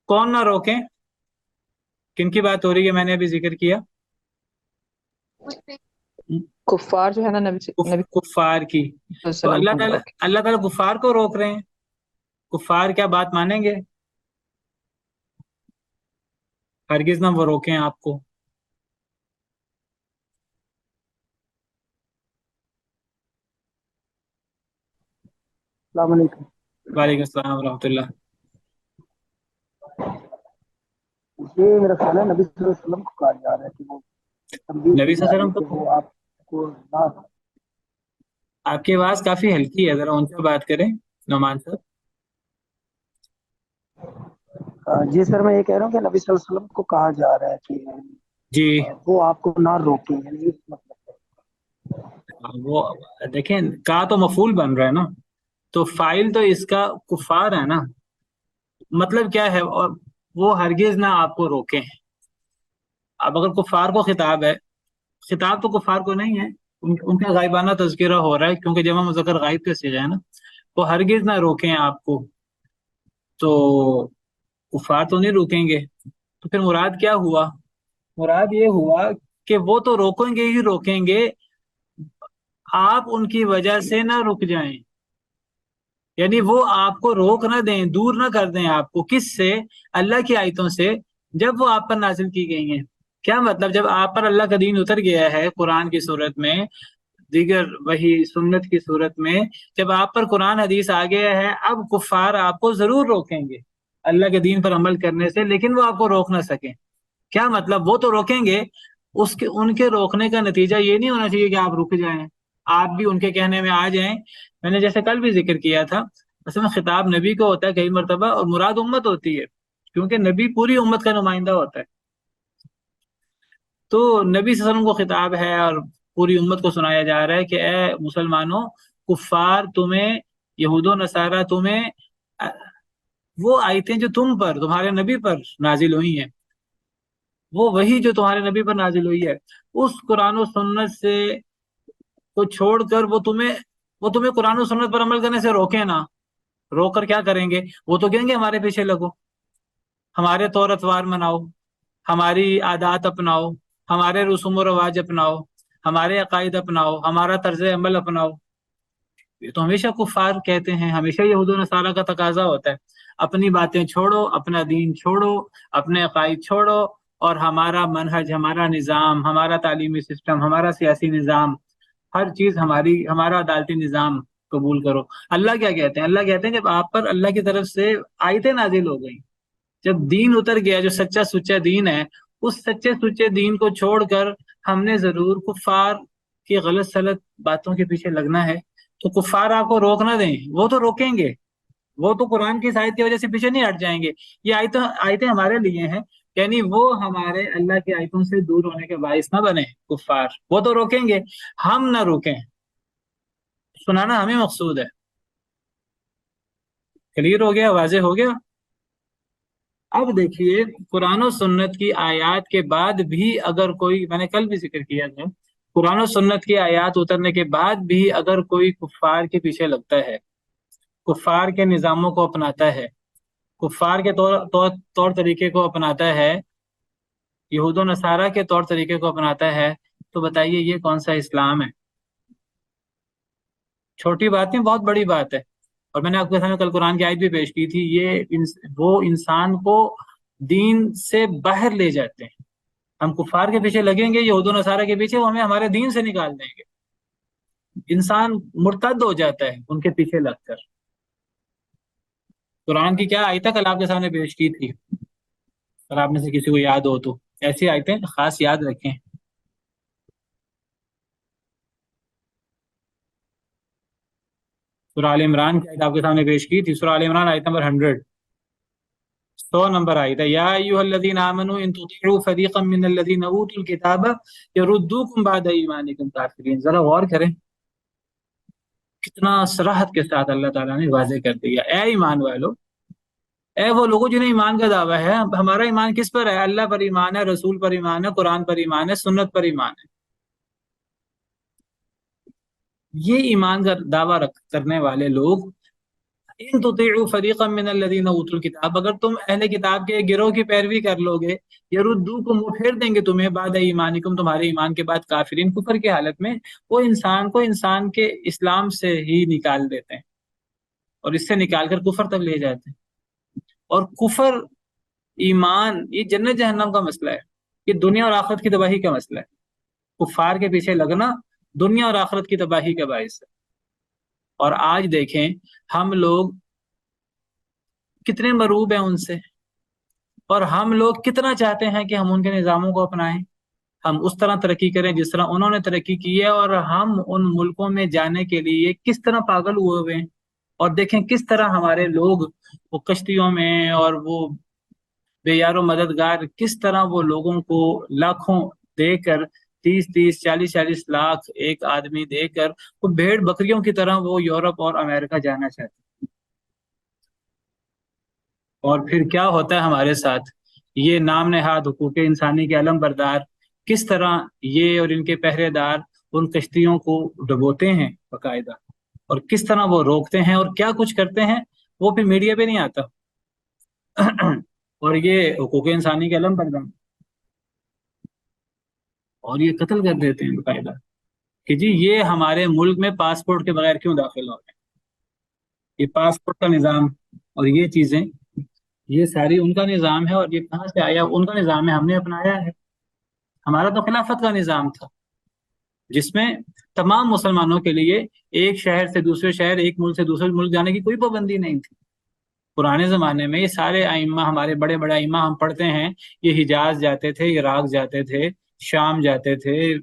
کون نہ روکیں؟ کن کی بات ہو رہی ہے؟ میں نے ابھی ذکر کیا کفار جو ہے نا، نبی کفار کی، تو اللہ تعالیٰ کفار کو روک رہے ہیں، کفار کیا بات مانیں گے؟ ہرگز نہ وہ روکیں آپ کو۔ السلام علیکم۔ وعلیکم السلام ورحمۃ اللہ۔ یہ میرا خیال ہے نبی صلی اللہ علیہ وسلم کو کہا جا رہا ہے کہ وہ نبی صلی اللہ علیہ وسلم کہ وہ آپ کو نہ، آپ کی آواز کافی ہلکی ہے، ذرا اونچا بات کریں نعمان صاحب۔ جی سر، میں یہ کہہ رہا ہوں کہ نبی صلی اللہ علیہ وسلم کو کہا جا رہا ہے کہ جی وہ آپ کو نہ روکیں، یعنی اس مطلب ہے۔ وہ دیکھیں کا تو مفعول بن رہا ہے نا، تو فاعل تو اس کا کفار ہے نا، مطلب کیا ہے، اور وہ ہرگز نہ آپ کو روکیں۔ اب اگر کفار کو خطاب ہے، خطاب تو کفار کو نہیں ہے، ان کا غائبانہ تذکرہ ہو رہا ہے کیونکہ جمع مذکر غائب کا صیغہ ہے نا، وہ ہرگز نہ روکیں آپ کو، تو کفار تو نہیں روکیں گے، تو پھر مراد کیا ہوا؟ مراد یہ ہوا کہ وہ تو روکیں گے ہی روکیں گے، آپ ان کی وجہ سے نہ رک جائیں، یعنی وہ آپ کو روک نہ دیں، دور نہ کر دیں آپ کو، کس سے؟ اللہ کی آیتوں سے، جب وہ آپ پر نازل کی گئی ہیں۔ کیا مطلب؟ جب آپ پر اللہ کا دین اتر گیا ہے قرآن کی صورت میں، دیگر وہی سنت کی صورت میں، جب آپ پر قرآن حدیث آ گیا ہے، اب کفار آپ کو ضرور روکیں گے اللہ کے دین پر عمل کرنے سے، لیکن وہ آپ کو روک نہ سکیں۔ کیا مطلب؟ وہ تو روکیں گے، ان کے روکنے کا نتیجہ یہ نہیں ہونا چاہیے کہ آپ رک جائیں، آپ بھی ان کے کہنے میں آ جائیں۔ میں نے جیسے کل بھی ذکر کیا تھا، اصل میں خطاب نبی کو ہوتا ہے کئی مرتبہ، اور مراد امت ہوتی ہے، کیونکہ نبی پوری امت کا نمائندہ ہوتا ہے، تو نبی صلی اللہ علیہ وسلم کو خطاب ہے اور پوری امت کو سنایا جا رہا ہے کہ اے مسلمانوں، کفار تمہیں، یہود و نصارہ تمہیں، وہ آیتیں جو تم پر، تمہارے نبی پر نازل ہوئی ہیں، وہ وہی جو تمہارے نبی پر نازل ہوئی ہے، اس قرآن و سنت سے کو چھوڑ کر وہ تمہیں قرآن و سنت پر عمل کرنے سے روکیں نا، روک کر کیا کریں گے؟ وہ تو کہیں گے ہمارے پیچھے لگو، ہمارے طور اتوار مناؤ، ہماری عادات اپناؤ، ہمارے رسوم و رواج اپناؤ، ہمارے عقائد اپناؤ، ہمارا طرز عمل اپناؤ۔ یہ تو ہمیشہ کفار کہتے ہیں، ہمیشہ یہود و نصارہ کا تقاضا ہوتا ہے، اپنی باتیں چھوڑو، اپنا دین چھوڑو، اپنے عقائد چھوڑو، اور ہمارا منہج، ہمارا نظام، ہمارا تعلیمی سسٹم، ہمارا سیاسی نظام، ہر چیز ہمارا عدالتی نظام قبول کرو۔ اللہ کیا کہتے ہیں؟ اللہ کہتے ہیں جب آپ پر اللہ کی طرف سے آیتیں نازل ہو گئیں، جب دین اتر گیا، جو سچا سچا دین ہے، اس سچے سچے دین کو چھوڑ کر ہم نے ضرور کفار کی غلط سلط باتوں کے پیچھے لگنا ہے، تو کفار آپ کو روک نہ دیں، وہ تو روکیں گے، وہ تو قرآن کی اس آیت کی وجہ سے پیچھے نہیں ہٹ جائیں گے۔ یہ آیتیں ہمارے لیے ہیں، یعنی وہ ہمارے اللہ کی آیتوں سے دور ہونے کے باعث نہ بنے کفار، وہ تو روکیں گے، ہم نہ روکیں۔ سنانا ہمیں مقصود ہے۔ کلیئر ہو گیا؟ واضح ہو گیا؟ اب دیکھیے، قرآن و سنت کی آیات کے بعد بھی اگر کوئی، میں نے کل بھی ذکر کیا تھا، قرآن و سنت کی آیات اترنے کے بعد بھی اگر کوئی کفار کے پیچھے لگتا ہے، کفار کے نظاموں کو اپناتا ہے، کفار کے طور طریقے کو اپناتا ہے، یہود و نصارہ کے طور طریقے کو اپناتا ہے، تو بتائیے یہ کون سا اسلام ہے؟ چھوٹی بات نہیں، بہت بڑی بات ہے۔ اور میں نے آپ کے سامنے کل قرآن کی آیت بھی پیش کی تھی، وہ انسان کو دین سے باہر لے جاتے ہیں۔ ہم کفار کے پیچھے لگیں گے، یہود و نصارہ کے پیچھے، وہ ہمیں ہمارے دین سے نکال دیں گے۔ انسان مرتد ہو جاتا ہے ان کے پیچھے لگ کر۔ قرآن کی کیا آیت کل آپ کے سامنے پیش کی تھی؟ اگر آپ میں سے کسی کو یاد ہو تو ایسی آیتیں خاص یاد رکھیں۔ سورہ آل عمران کی آیت آپ کے سامنے پیش کی تھی، سورہ آل عمران آیت نمبر 100 نمبر آیت ہے، یا ایھا الذین آمنوا ان تطیعوا فریقا من الذین اوتوا الکتاب یردوکم بعد ایمانکم کافرین۔ ذرا غور کریں، کتنا صراحت کے ساتھ اللہ تعالیٰ نے واضح کر دیا، اے ایمان والو، اے وہ لوگوں جنہیں ایمان کا دعویٰ ہے۔ ہمارا ایمان کس پر ہے؟ اللہ پر ایمان ہے، رسول پر ایمان ہے، قرآن پر ایمان ہے، سنت پر ایمان ہے۔ یہ ایمان کا دعویٰ کرنے والے لوگ، ان تطیعوا فریقا من الذین اوتوا الکتاب، اگر تم اہل کتاب کے گروہ کی پیروی کر لو گے، یردوکم، وہ پھیر دیں گے تمہیں، بعد ایمانکم، تمہارے ایمان کے بعد، کافرین، کفر کی حالت میں۔ وہ انسان کو انسان کے اسلام سے ہی نکال دیتے ہیں، اور اس سے نکال کر کفر تک لے جاتے ہیں۔ اور کفر، ایمان، یہ جنت جہنم کا مسئلہ ہے، یہ دنیا اور آخرت کی تباہی کا مسئلہ ہے۔ کفار کے پیچھے لگنا دنیا اور آخرت کی تباہی کا باعث ہے۔ اور آج دیکھیں ہم لوگ کتنے مرعوب ہیں ان سے، اور ہم لوگ کتنا چاہتے ہیں کہ ہم ان کے نظاموں کو اپنائیں، ہم اس طرح ترقی کریں جس طرح انہوں نے ترقی کی ہے، اور ہم ان ملکوں میں جانے کے لیے کس طرح پاگل ہوئے ہیں۔ اور دیکھیں کس طرح ہمارے لوگ وہ کشتیوں میں، اور وہ بے یار و مددگار، کس طرح وہ لوگوں کو لاکھوں دے کر، 30 40 لاکھ ایک آدمی دے کر، وہ بھیڑ بکریوں کی طرح وہ یورپ اور امریکہ جانا چاہتے ہیں۔ اور پھر کیا ہوتا ہے ہمارے ساتھ؟ یہ نام نہاد حقوق انسانی کے علم بردار کس طرح یہ اور ان کے پہرے دار ان کشتیوں کو ڈبوتے ہیں باقاعدہ، اور کس طرح وہ روکتے ہیں، اور کیا کچھ کرتے ہیں، وہ پھر میڈیا پہ نہیں آتا۔ اور یہ حقوق انسانی کے علم بردار، اور یہ قتل کر دیتے ہیں باقاعدہ کہ جی یہ ہمارے ملک میں پاسپورٹ کے بغیر کیوں داخل ہو رہے ہیں۔ یہ پاسپورٹ کا نظام اور یہ چیزیں، یہ ساری ان کا نظام ہے، اور یہ کہاں سے آیا؟ ان کا نظام ہے، ہم نے اپنایا ہے۔ ہمارا تو خلافت کا نظام تھا، جس میں تمام مسلمانوں کے لیے ایک شہر سے دوسرے شہر، ایک ملک سے دوسرے ملک جانے کی کوئی پابندی نہیں تھی۔ پرانے زمانے میں یہ سارے ائمہ، ہمارے بڑے بڑے ائمہ ہم پڑھتے ہیں، یہ حجاز جاتے تھے، عراق جاتے تھے، شام جاتے تھے،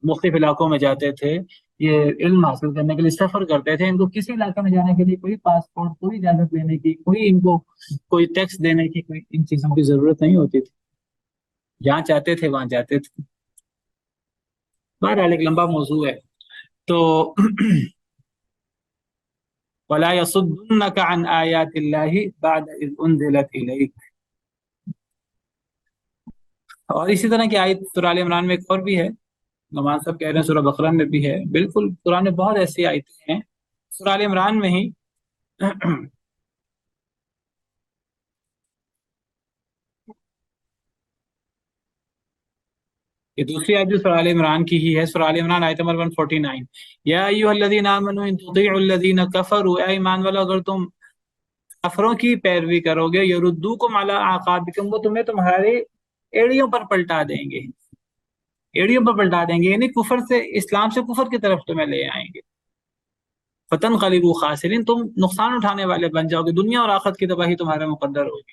مختلف علاقوں میں جاتے تھے، یہ علم حاصل کرنے کے لیے سفر کرتے تھے۔ ان کو کسی علاقے میں جانے کے لیے کوئی پاسپورٹ، کوئی اجازت لینے کی، کوئی ان کو کوئی ٹیکس دینے کی، کوئی ان چیزوں کی ضرورت نہیں ہوتی تھی، جہاں چاہتے تھے وہاں جاتے تھے۔ بہرحال ایک لمبا موضوع ہے۔ تو وَلَا يَصُدُّنَّكَ عَنْ آيَاتِ اللَّهِ بَعْدَ إِذْ أُنزِلَتْ إِلَيْكَ۔ اور اسی طرح کی آیت سورہ آل عمران میں ایک اور بھی ہے، نمان صاحب کہہ رہے ہیں سورہ بقرہ میں بھی ہے، بالکل قرآن میں بہت ایسی آیتیں ہیں، سورہ آل عمران میں ہی یہ دوسری آیت بھی سورہ آل عمران کی ہی ہے، سورہ آل عمران آیت نمبر 149، یا ایھا الذین آمنوا ان تطیعوا الذین کفروا، اے ایمان والو اگر تم کافروں کی پیروی کرو گے، یردوکم علی اعقابکم، وہ تمہیں تمہاری ایڑیوں پر پلٹا دیں گے، ایڑیوں پر پلٹا دیں گے، یعنی کفر سے، اسلام سے کفر کی طرف تمہیں لے آئیں گے۔ فتنقلبوا خاسرین، تم نقصان اٹھانے والے بن جاؤ گے، دنیا اور آخرت کی تباہی تمہارے مقدر ہوگی۔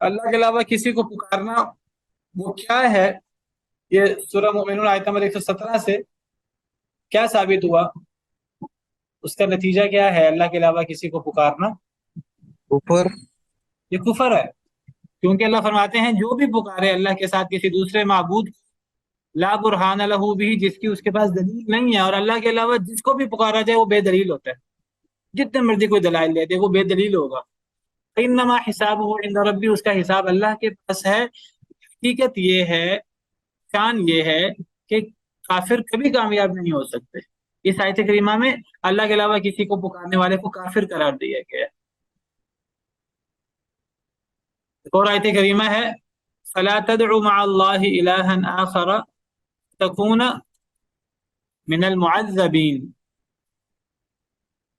اللہ کے علاوہ کسی کو پکارنا وہ کیا ہے؟ یہ سورہ مومنون آیت نمبر 117 سے کیا ثابت ہوا؟ اس کا نتیجہ کیا ہے؟ اللہ کے علاوہ کسی کو پکارنا اوپر یہ کفر ہے، کیونکہ اللہ فرماتے ہیں جو بھی پکارے اللہ کے ساتھ کسی دوسرے معبود کو، لا برہان لہ بھی، جس کی اس کے پاس دلیل نہیں ہے، اور اللہ کے علاوہ جس کو بھی پکارا جائے وہ بے دلیل ہوتا ہے، جتنے مرضی کوئی دلائل دے دے وہ بے دلیل ہوگا۔ انما حسابہ عند ربی، اس کا حساب اللہ کے پاس ہے۔ حقیقت یہ ہے، شان یہ ہے کہ کافر کبھی کامیاب نہیں ہو سکتے۔ اس آیت کریمہ میں اللہ کے علاوہ کسی کو پکارنے والے کو کافر قرار دیا گیا ہے۔ ایک اور آیت کریمہ ہے فلا تدعوا مع اللہ الہا آخر تکون من المعذبین،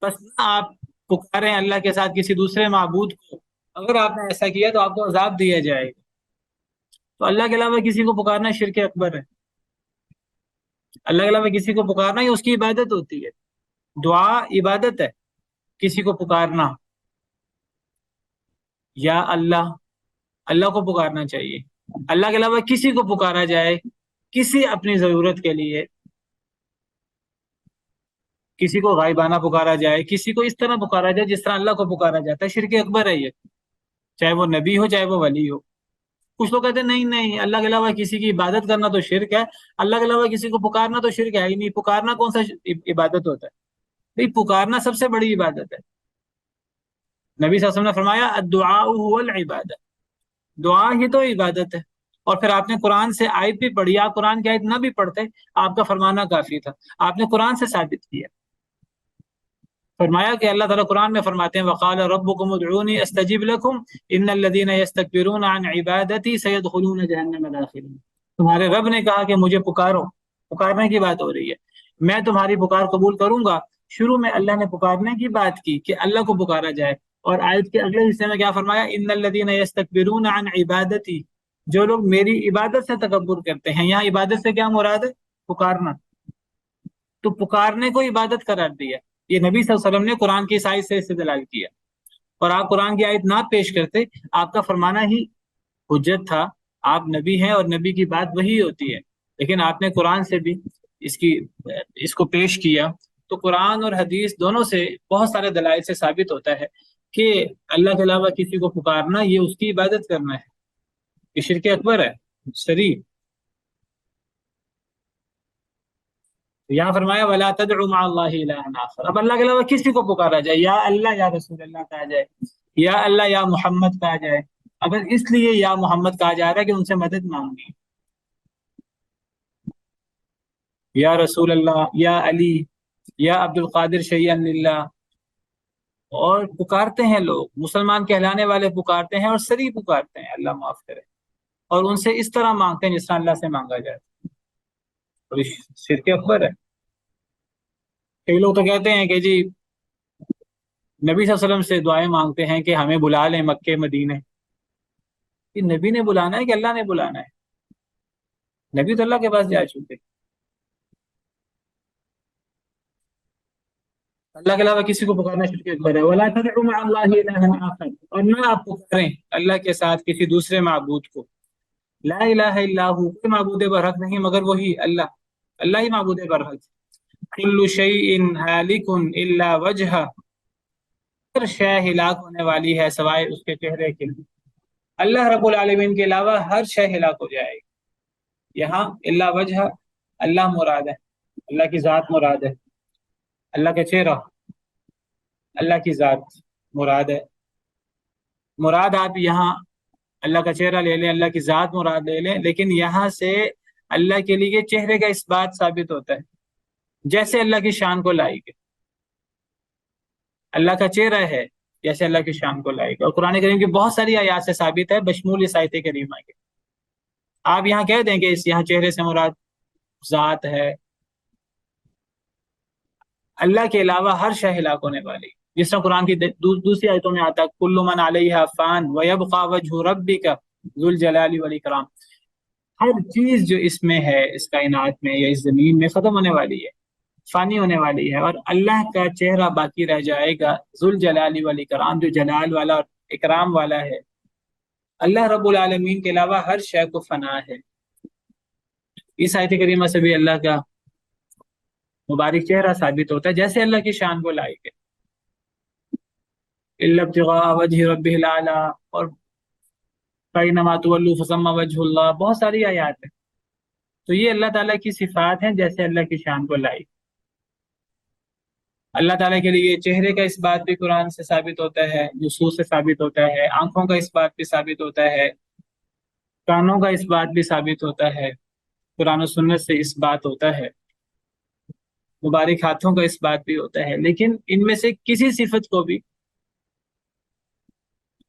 بس نہ آپ پکاریں اللہ کے ساتھ کسی دوسرے معبود کو، اگر آپ نے ایسا کیا تو آپ کو عذاب دیا جائے گا۔ تو اللہ کے علاوہ کسی کو پکارنا شرک اکبر ہے۔ اللہ کے علاوہ کسی کو پکارنا یہ اس کی عبادت ہوتی ہے، دعا عبادت ہے، کسی کو پکارنا یا اللہ کو پکارنا چاہیے۔ اللہ کے علاوہ کسی کو پکارا جائے کسی اپنی ضرورت کے لیے، کسی کو غائبانہ پکارا جائے، کسی کو اس طرح پکارا جائے جس طرح اللہ کو پکارا جاتا ہے، شرک اکبر ہے یہ، چاہے وہ نبی ہو چاہے وہ ولی ہو۔ کچھ لوگ کہتے ہیں نہیں اللہ کے علاوہ کسی کی عبادت کرنا تو شرک ہے، اللہ کے علاوہ کسی کو پکارنا تو شرک ہے ہی نہیں۔ پکارنا کون سا عبادت ہوتا ہے؟ بھئی پکارنا سب سے بڑی عبادت ہے۔ نبی صلی اللہ علیہ وسلم نے فرمایا الدعاء هو العبادہ، دعا ہی تو عبادت ہے۔ اور پھر آپ نے قرآن سے آیت بھی پڑھی، آپ قرآن کی آیت نہ بھی پڑھتے آپ کا فرمانا کافی تھا، آپ نے قرآن سے ثابت کیا۔ فرمایا کہ اللہ تعالیٰ قرآن میں فرماتے ہیں وقال ربکم ادعونی استجب لکم ان الذین یستکبرون عن عبادتی سیدخلون جہنم داخرین، تمہارے رب نے کہا کہ مجھے پکارو، پکارنے کی بات ہو رہی ہے، میں تمہاری پکار قبول کروں گا۔ شروع میں اللہ نے پکارنے کی بات کی کہ اللہ کو پکارا جائے، اور آیت کے اگلے حصے میں کیا فرمایا؟ ان الذین یستکبرون عن عبادتی، جو لوگ میری عبادت سے تکبر کرتے ہیں۔ یہاں عبادت سے کیا مراد ہے؟ پکارنا، تو پکارنے کو عبادت قرار دیا۔ یہ نبی صلی اللہ علیہ وسلم نے قرآن کی اس آیت سے استدلال کیا، اور آپ قرآن کی آیت نہ پیش کرتے آپ کا فرمانا ہی حجت تھا۔ آپ نبی ہیں اور نبی کی بات وہی ہوتی ہے، لیکن آپ نے قرآن سے بھی اس کو پیش کیا، تو قرآن اور حدیث دونوں سے بہت سارے دلائل سے ثابت ہوتا ہے کہ اللہ کے علاوہ کسی کو پکارنا یہ اس کی عبادت کرنا ہے، یہ شرک اکبر ہے شریع۔ یہاں فرمایا ولا تدعوا مع اللہ الہا آخر، اب اللہ کے علاوہ کسی کو پکارا جائے، یا اللہ یا رسول اللہ کہا جائے، یا اللہ یا محمد کہا جائے، اگر اس لیے یا محمد کہا جا رہا ہے کہ ان سے مدد مانگنی، یا رسول اللہ، یا علی، یا عبد القادر شیئا للہ، اور پکارتے ہیں لوگ، مسلمان کہلانے والے پکارتے ہیں اور صریح پکارتے ہیں اللہ معاف کرے، اور ان سے اس طرح مانگتے ہیں جس طرح اللہ سے مانگا جائے، اور یہ شرک اکبر ہے۔ کئی لوگ تو کہتے ہیں کہ جی نبی صلی اللہ علیہ وسلم سے دعائیں مانگتے ہیں کہ ہمیں بلا لیں مکے مدینے، کہ نبی نے بلانا ہے کہ اللہ نے بلانا ہے؟ نبی تو اللہ کے پاس جا چکے۔ اللہ کے علاوہ کسی کو پکارنا شرک اکبر ہے۔ وَلَا تَدْعُوا مَعَ اللَّهِ إِلَٰهًا آخَرَ، اور نہ آپ پکاریں اللہ کے ساتھ کسی دوسرے معبود کو۔ لا الہ الا ہو، کوئی معبود برحق نہیں مگر وہی اللہ، اللہ ہی معبود برحق۔ کل شیء ہالک الا وجہ، ہر شے ہلاک ہونے والی ہے سوائے اس کے چہرے کے۔ اللہ رب العالمین کے علاوہ ہر شے ہلاک ہو جائے گی۔ یہاں الا وجہ اللہ مراد ہے، اللہ کی ذات مراد ہے، اللہ کا چہرہ، اللہ کی ذات مراد ہے۔ مراد آپ یہاں اللہ کا چہرہ لے لیں، اللہ کی ذات مراد لے لیں، لیکن یہاں سے اللہ کے لیے چہرے کا اس بات ثابت ہوتا ہے جیسے اللہ کی شان کو لائق ہے، اللہ کا چہرہ ہے جیسے اللہ کی شان کو لائق ہے۔ اور قرآن کریم کی بہت ساری آیات سے ثابت ہے بشمول اس آیت کریمہ کے۔ آپ یہاں کہہ دیں کہ اس یہاں چہرے سے مراد ذات ہے، اللہ کے علاوہ ہر شے ہلاک ہونے والی، جس طرح قرآن کی دوسری آیتوں میں آتا ہے کل من علیہا فان ویبقى وجہ ربک ذو الجلال والاکرام، ہر چیز جو اس میں ہے، اس کائنات میں یا اس زمین میں ختم ہونے والی ہے، فانی ہونے والی ہے، اور اللہ کا چہرہ باقی رہ جائے گا، ذو الجلال والاکرام، جو جلال والا اور اکرام والا ہے۔ اللہ رب العالمین کے علاوہ ہر شے کو فنا ہے۔ اس آیت کریمہ سے بھی اللہ کا مبارک چہرہ ثابت ہوتا ہے، جیسے اللہ کی شان کو لائق ہے، الا ابتغاء وجہ ربہ الاعلی، اور فإنما تولوا فثم وجہ اللہ، بہت ساری آیات ہیں۔ تو یہ اللہ تعالیٰ کی صفات ہیں جیسے اللہ کی شان کو لائق۔ اللہ تعالیٰ کے لیے چہرے کا اس بات بھی قرآن سے ثابت ہوتا ہے، نصوص سے ثابت ہوتا ہے، آنکھوں کا اس بات بھی ثابت ہوتا ہے، کانوں کا اس بات بھی ثابت ہوتا ہے، قرآن و سنت سے اس بات ہوتا ہے، مبارک ہاتھوں کا اس بات بھی ہوتا ہے۔ لیکن ان میں سے کسی صفت کو بھی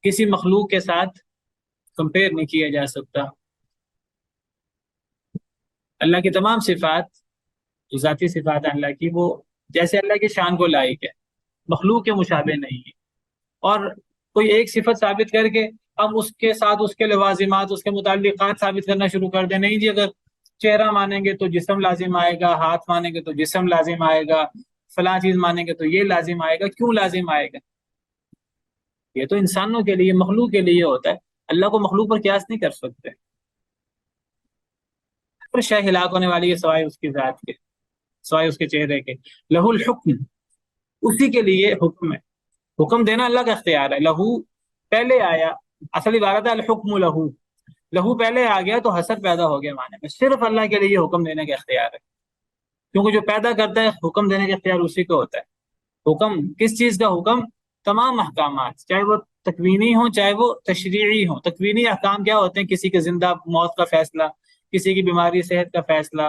کسی مخلوق کے ساتھ کمپیئر نہیں کیا جا سکتا۔ اللہ کی تمام صفات جو ذاتی صفات ہیں اللہ کی، وہ جیسے اللہ کی شان کو لائق ہے، مخلوق کے مشابہ نہیں ہے۔ اور کوئی ایک صفت ثابت کر کے ہم اس کے ساتھ اس کے لوازمات، اس کے متعلقات ثابت کرنا شروع کر دیں، نہیں جی اگر چہرہ مانیں گے تو جسم لازم آئے گا، ہاتھ مانیں گے تو جسم لازم آئے گا، فلاں چیز مانیں گے تو یہ لازم آئے گا، کیوں لازم آئے گا؟ یہ تو انسانوں کے لیے، مخلوق کے لیے ہوتا ہے، اللہ کو مخلوق پر قیاس نہیں کر سکتے۔ ہر شے ہلاک ہونے والی ہے سوائے اس کی ذات کے، سوائے اس کے چہرے کے۔ لہو الحکم، اسی کے لیے حکم ہے، حکم دینا اللہ کا اختیار ہے۔ لہو پہلے آیا، اصل عبارت ہے الحکم لہو، لہو پہلے آ گیا تو حسر پیدا ہو گیا معنی میں، صرف اللہ کے لیے حکم دینے کا اختیار ہے، کیونکہ جو پیدا کرتا ہے حکم دینے کا اختیار اسی کو ہوتا ہے۔ حکم کس چیز کا حکم؟ تمام احکامات، چاہے وہ تکوینی ہوں چاہے وہ تشریعی ہوں۔ تکوینی احکام کیا ہوتے ہیں؟ کسی کے زندہ موت کا فیصلہ، کسی کی بیماری صحت کا فیصلہ،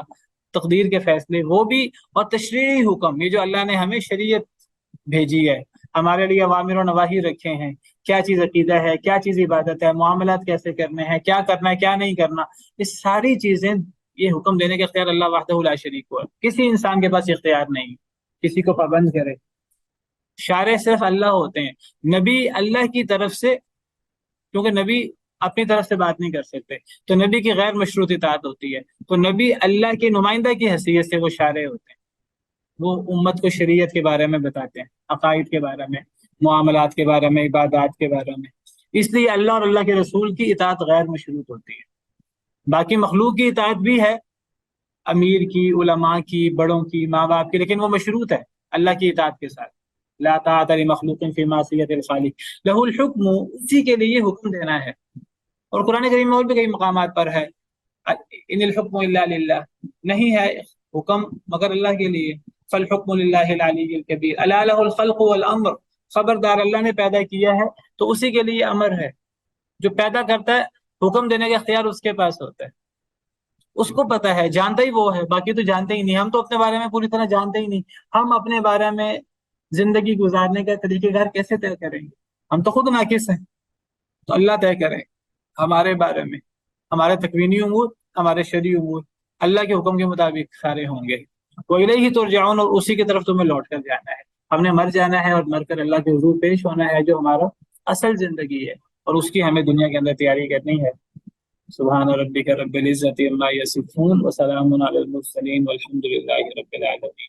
تقدیر کے فیصلے، وہ بھی۔ اور تشریعی حکم، یہ جو اللہ نے ہمیں شریعت بھیجی ہے، ہمارے لیے اوامر و نواہی رکھے ہیں، کیا چیز عقیدہ ہے، کیا چیز عبادت ہے، معاملات کیسے کرنے ہیں، کیا کرنا ہے کیا نہیں کرنا، یہ ساری چیزیں، یہ حکم دینے کا اختیار اللہ وحدہ لا شریک ہوا، کسی انسان کے پاس اختیار نہیں کسی کو پابند کرے۔ شارع صرف اللہ ہوتے ہیں، نبی اللہ کی طرف سے، کیونکہ نبی اپنی طرف سے بات نہیں کر سکتے تو نبی کی غیر مشروط اطاعت ہوتی ہے، تو نبی اللہ کے نمائندہ کی حیثیت سے وہ شارع ہوتے ہیں، وہ امت کو شریعت کے بارے میں بتاتے ہیں، عقائد کے بارے میں، معاملات کے بارے میں، عبادات کے بارے میں۔ اس لیے اللہ اور اللہ کے رسول کی اطاعت غیر مشروط ہوتی ہے۔ باقی مخلوق کی اطاعت بھی ہے، امیر کی، علماء کی، بڑوں کی، ماں باپ کی، لیکن وہ مشروط ہے اللہ کی اطاعت کے ساتھ۔ لا طاعت لمخلوق فی معصیۃ الخالق، لہ الحکم، اسی کے لیے حکم دینا ہے۔ اور قرآن کریم میں اور بھی کئی مقامات پر ہے، ان الحکم الا للہ، نہیں ہے حکم مگر اللہ کے لیے، فالحکم للہ العلی الکبیر، الا لہ الخلق والامر، خبردار اللہ نے پیدا کیا ہے تو اسی کے لیے امر ہے۔ جو پیدا کرتا ہے حکم دینے کا اختیار اس کے پاس ہوتا ہے، اس کو پتہ ہے، جانتا ہی وہ ہے، باقی تو جانتے ہی نہیں۔ ہم تو اپنے بارے میں پوری طرح جانتے ہی نہیں، ہم اپنے بارے میں زندگی گزارنے کا طریقہ کار کیسے طے کریں گے؟ ہم تو خود ناقص ہیں، تو اللہ طے کرے ہمارے بارے میں، ہمارے تکوینی امور، ہمارے شرعی امور اللہ کے حکم کے مطابق سارے ہوں گے۔ وَإِلَيْهِ تُرْجَعُونَ، اور اسی کی طرف تمہیں لوٹ کر جانا ہے، ہم نے مر جانا ہے اور مر کر اللہ کے حضور پیش ہونا ہے، جو ہمارا اصل زندگی ہے، اور اس کی ہمیں دنیا کے اندر تیاری کرنی ہے۔ سبحان ربک رب العزت عما یصفون وسلام علی المرسلین والحمد للہ رب العالمین۔